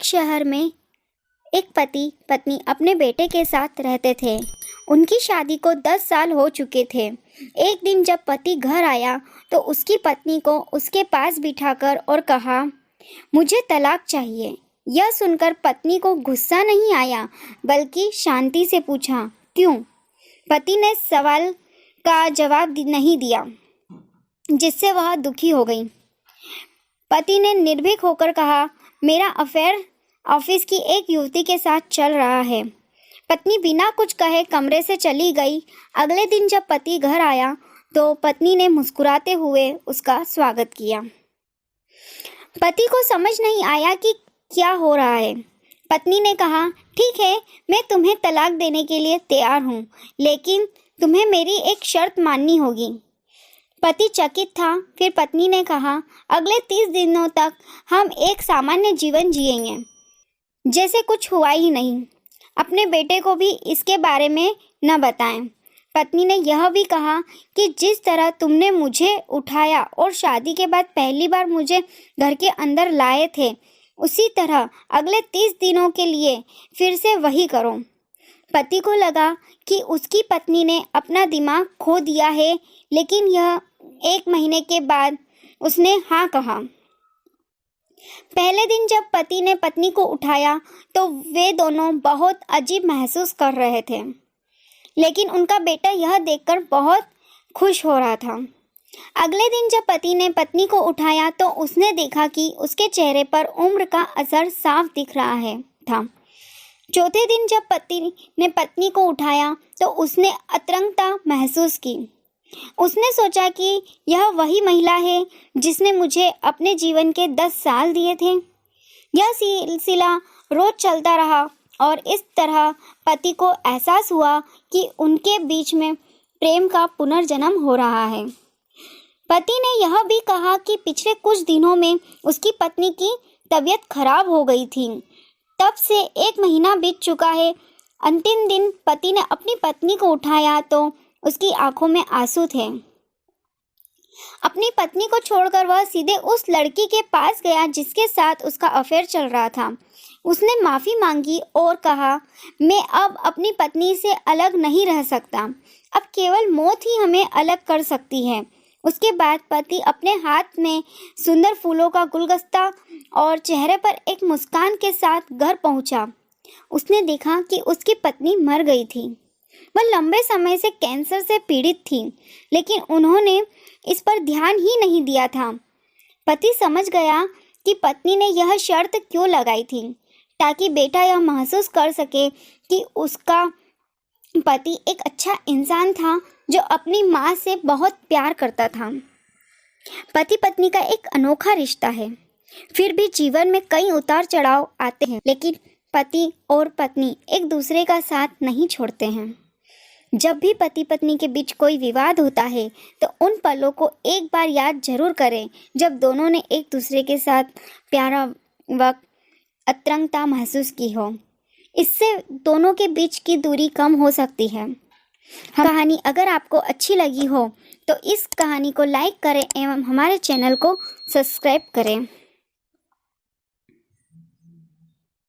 शहर में एक पति पत्नी अपने बेटे के साथ रहते थे। उनकी शादी को 10 साल हो चुके थे। एक दिन जब पति घर आया तो उसकी पत्नी को उसके पास बिठाकर और कहा, मुझे तलाक चाहिए। यह सुनकर पत्नी को गुस्सा नहीं आया, बल्कि शांति से पूछा, क्यों? पति ने सवाल का जवाब नहीं दिया, जिससे वह दुखी हो गई। पति ने निर्भीक होकर कहा, मेरा अफेयर ऑफिस की एक युवती के साथ चल रहा है। पत्नी बिना कुछ कहे कमरे से चली गई। अगले दिन जब पति घर आया तो पत्नी ने मुस्कुराते हुए उसका स्वागत किया। पति को समझ नहीं आया कि क्या हो रहा है। पत्नी ने कहा, ठीक है, मैं तुम्हें तलाक देने के लिए तैयार हूँ, लेकिन तुम्हें मेरी एक शर्त माननी होगी। पति चकित था। फिर पत्नी ने कहा, अगले 30 दिनों तक हम एक सामान्य जीवन जिएंगे, जैसे कुछ हुआ ही नहीं। अपने बेटे को भी इसके बारे में न बताएं। पत्नी ने यह भी कहा कि जिस तरह तुमने मुझे उठाया और शादी के बाद पहली बार मुझे घर के अंदर लाए थे, उसी तरह अगले 30 दिनों के लिए फिर से वही करो। पति को लगा कि उसकी पत्नी ने अपना दिमाग खो दिया है, लेकिन यह 1 महीने के बाद उसने हाँ कहा। पहले दिन जब पति ने पत्नी को उठाया तो वे दोनों बहुत अजीब महसूस कर रहे थे, लेकिन उनका बेटा यह देखकर बहुत खुश हो रहा था। अगले दिन जब पति ने पत्नी को उठाया तो उसने देखा कि उसके चेहरे पर उम्र का असर साफ दिख रहा था। चौथे दिन जब पति ने पत्नी को उठाया तो उसने अतरंगता महसूस की। उसने सोचा कि यह वही महिला है जिसने मुझे अपने जीवन के 10 साल दिए थे। यह सिलसिला रोज चलता रहा और इस तरह पति को एहसास हुआ कि उनके बीच में प्रेम का पुनर्जन्म हो रहा है। पति ने यह भी कहा कि पिछले कुछ दिनों में उसकी पत्नी की तबीयत खराब हो गई थी। तब से 1 महीना बीत चुका है। अंतिम दिन पति ने अपनी पत्नी को उठाया तो उसकी आंखों में आंसू थे। अपनी पत्नी को छोड़कर वह सीधे उस लड़की के पास गया जिसके साथ उसका अफेयर चल रहा था। उसने माफ़ी मांगी और कहा, मैं अब अपनी पत्नी से अलग नहीं रह सकता। अब केवल मौत ही हमें अलग कर सकती है। उसके बाद पति अपने हाथ में सुंदर फूलों का गुलदस्ता और चेहरे पर एक मुस्कान के साथ घर पहुंचा। उसने देखा कि उसकी पत्नी मर गई थी। वह लंबे समय से कैंसर से पीड़ित थी, लेकिन उन्होंने इस पर ध्यान ही नहीं दिया था। पति समझ गया कि पत्नी ने यह शर्त क्यों लगाई थी, ताकि बेटा यह महसूस कर सके कि उसका पति एक अच्छा इंसान था जो अपनी माँ से बहुत प्यार करता था। पति पत्नी का एक अनोखा रिश्ता है। फिर भी जीवन में कई उतार चढ़ाव आते हैं, लेकिन पति और पत्नी एक दूसरे का साथ नहीं छोड़ते हैं। जब भी पति पत्नी के बीच कोई विवाद होता है तो उन पलों को एक बार याद जरूर करें जब दोनों ने एक दूसरे के साथ प्यारा वक्त अतरंगता महसूस की हो। इससे दोनों के बीच की दूरी कम हो सकती है। कहानी अगर आपको अच्छी लगी हो तो इस कहानी को लाइक करें एवं हमारे चैनल को सब्सक्राइब करें।